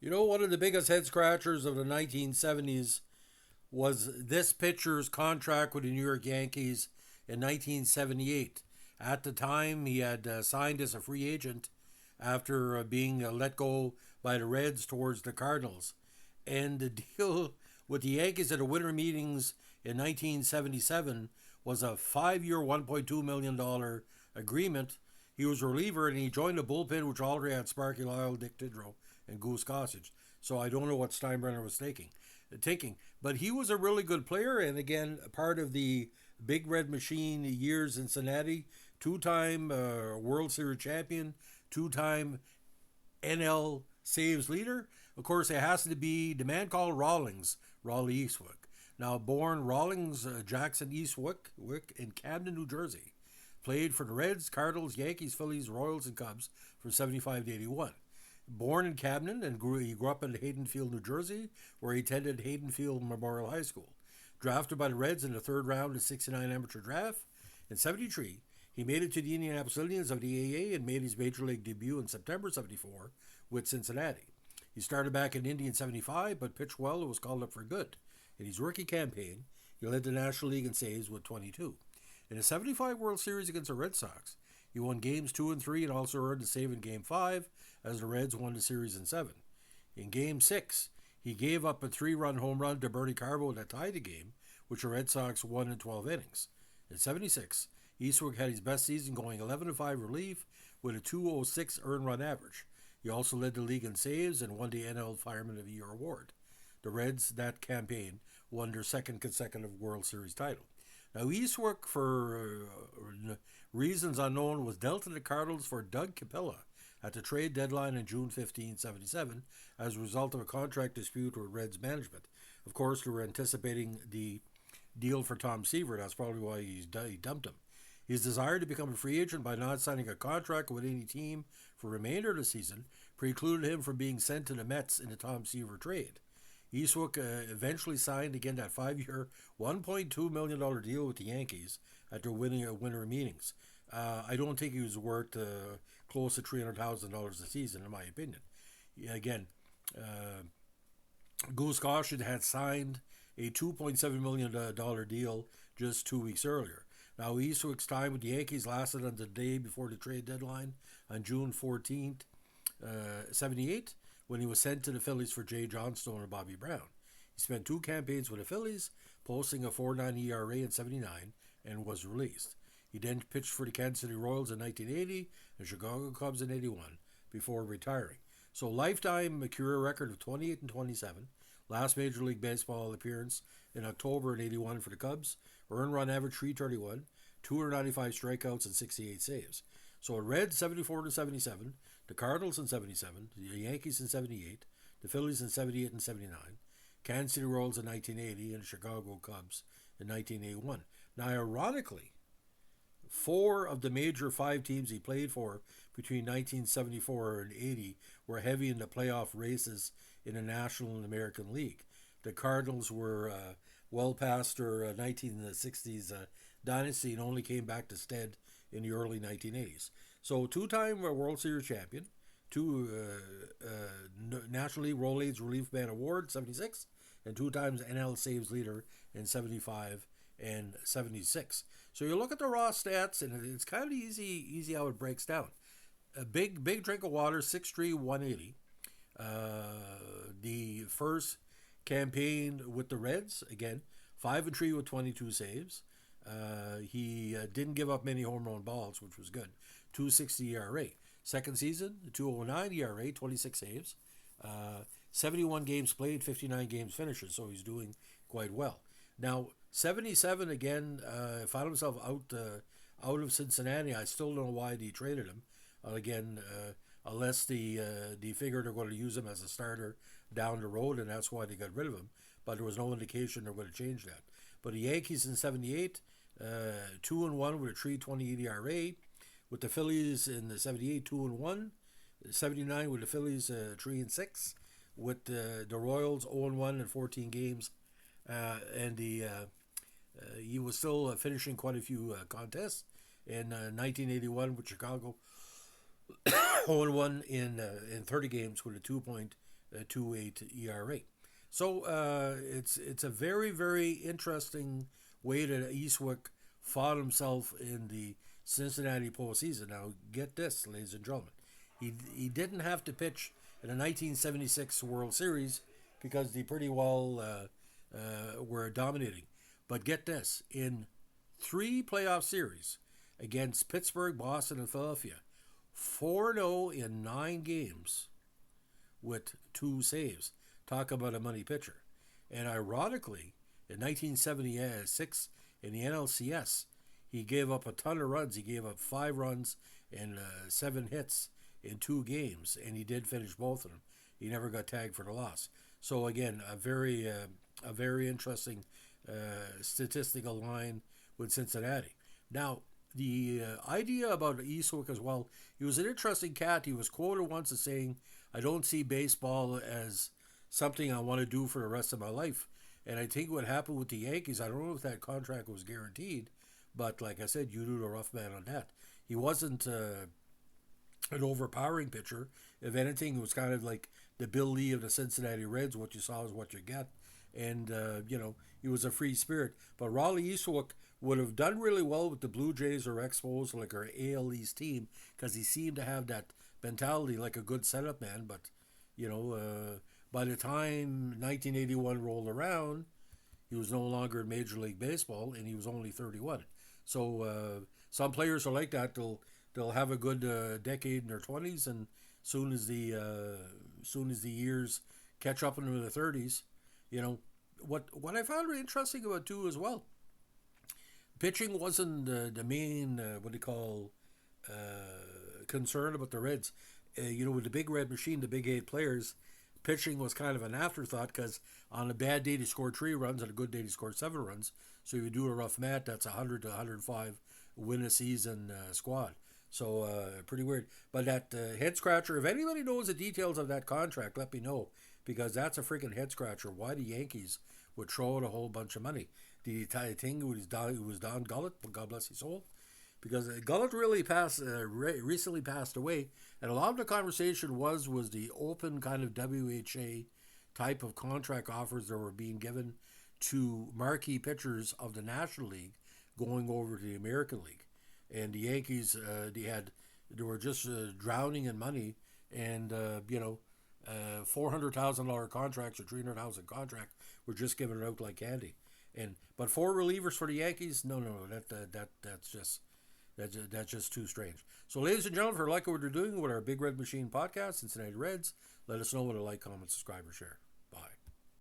You know, one of the biggest head scratchers of the 1970s was this pitcher's contract with the New York Yankees in 1978. At the time, he had signed as a free agent after being let go by the Reds towards the Cardinals. And the deal with the Yankees at the winter meetings in 1977 was a 5 year, $1.2 million agreement. He was a reliever and he joined the bullpen, which already had Sparky Lyle, Dick Tidrow, and Goose Gossage. So I don't know what Steinbrenner was thinking. But he was a really good player, and again, part of the Big Red Machine years in Cincinnati, two-time World Series champion, two-time NL saves leader. Of course, it has to be the man called Rawlings, Raleigh Eastwick. Now, born Rawlings Jackson Eastwick in Camden, New Jersey. Played for the Reds, Cardinals, Yankees, Phillies, Royals, and Cubs from 75 to 81. Born in Camden and he grew up in Haydenfield, New Jersey, where he attended Haydenfield Memorial High School. Drafted by the Reds in the third round of the '69 amateur draft. In '73, he made it to the Indianapolis Indians of the AA and made his major league debut in September '74 with Cincinnati. He started back in Indy in '75, but pitched well and was called up for good. In his rookie campaign, he led the National League in saves with 22. In the '75 World Series against the Red Sox, he won games 2 and 3 and also earned a save in Game 5 as the Reds won the series in 7. In Game 6, he gave up a 3-run home run to Bernie Carbo that tied the game, which the Red Sox won in 12 innings. In '76, Eastwick had his best season going 11-5 relief with a 2.06 earned run average. He also led the league in saves and won the NL Fireman of the Year award. The Reds, that campaign, won their second consecutive World Series title. Now, Eastwick, for reasons unknown, was dealt to the Cardinals for Doug Capella at the trade deadline on June 15, '77, as a result of a contract dispute with Reds management. Of course, they were anticipating the deal for Tom Seaver. That's probably why he dumped him. His desire to become a free agent by not signing a contract with any team for the remainder of the season precluded him from being sent to the Mets in the Tom Seaver trade. Eastwick eventually signed again that 5 year, $1.2 million deal with the Yankees at their winter meetings. I don't think he was worth close to $300,000 a season, in my opinion. Again, Goose Gossage had signed a $2.7 million deal just 2 weeks earlier. Now, Eastwick's time with the Yankees lasted on the day before the trade deadline on June 14th, '78, when he was sent to the Phillies for Jay Johnstone and Bobby Brown. He spent 2 campaigns with the Phillies, posting a 4.9 ERA in '79, and was released. He then pitched for the Kansas City Royals in 1980 and Chicago Cubs in '81 before retiring. So, lifetime career record of 28 and 27. Last Major League Baseball appearance in October in '81 for the Cubs. Earned run average 331, 295 strikeouts, and 68 saves. So, it read 74 to 77, the Cardinals in '77, the Yankees in '78, the Phillies in '78 and '79, Kansas City Royals in 1980, and the Chicago Cubs in 1981. Now, ironically, 4 of the major 5 teams he played for between 1974 and '80 were heavy in the playoff races in the National and American League. The Cardinals were well past their 1960s Dynasty and only came back to stead in the early 1980s. So, 2-time World Series champion, 2 National League Roll Aids Relief Man Award, '76, and 2 times NL Saves Leader in '75 and '76. So you look at the raw stats, and it's kind of easy how it breaks down. A big drink of water, 6'3", 180. The first campaign with the Reds, again, 5-3 with 22 saves. He didn't give up many home run balls, which was good. 2.60 ERA. Second season, 2.09 ERA, 26 saves. 71 games played, 59 games finishes, so he's doing quite well. Now, '77 again, found himself out of Cincinnati. I still don't know why they traded him. Again, unless they figured they're going to use him as a starter down the road, and that's why they got rid of him. But there was no indication they're going to change that. But the Yankees in '78, 2-1 with a 3.28 ERA. With the Phillies in the '78, 2-1. '79 with the Phillies, 3-6. With the Royals, 0-1 in 14 games. And he was still finishing quite a few contests. In 1981 with Chicago, 0-1 in 30 games with a 2.8 ERA. So it's a very, very interesting way that Eastwick fought himself in the Cincinnati postseason. Now, get this, ladies and gentlemen. He didn't have to pitch in the 1976 World Series because they pretty well were dominating. But get this, in 3 playoff series against Pittsburgh, Boston, and Philadelphia, 4-0 in 9 games with 2 saves. Talk about a money pitcher. And ironically, in 1976 in the NLCS, he gave up a ton of runs. He gave up 5 runs and 7 hits in 2 games, and he did finish both of them. He never got tagged for the loss. So again, a very interesting statistical line with Cincinnati. Now, the idea about Eastwick as well, he was an interesting cat. He was quoted once as saying, "I don't see baseball as something I want to do for the rest of my life." And I think what happened with the Yankees, I don't know if that contract was guaranteed, but like I said, you do the rough man on that. He wasn't an overpowering pitcher. If anything, it was kind of like the Bill Lee of the Cincinnati Reds. What you saw is what you get. And, he was a free spirit. But Raleigh Eastwick would have done really well with the Blue Jays or Expos, like our AL East team, because he seemed to have that mentality like a good setup man. But, by the time 1981 rolled around, he was no longer in Major League Baseball, and he was only 31. So some players are like that. They'll have a good decade in their 20s, and soon as the years catch up into the 30s, what I found really interesting about too as well. Pitching wasn't the main concern about the Reds. With the big red machine, the big 8 players, pitching was kind of an afterthought because on a bad day he scored 3 runs, on a good day he scored 7 runs. So if you do a rough math, that's 100 to 105 win a season squad. So pretty weird. But that head scratcher, if anybody knows the details of that contract, let me know, because that's a freaking head scratcher. Why the Yankees would throw out a whole bunch of money? The thing was Don Gullett, God bless his soul, because Gullett really recently passed away, and a lot of the conversation was the open kind of WHA type of contract offers that were being given to marquee pitchers of the National League going over to the American League. And the Yankees, they were just drowning in money, and $400,000 contracts or $300,000 contract were just giving it out like candy. But 4 relievers for the Yankees, no, that's just too strange. So, ladies and gentlemen, if you like what we're doing with our Big Red Machine podcast, Cincinnati Reds, let us know with a like, comment, subscribe, or share.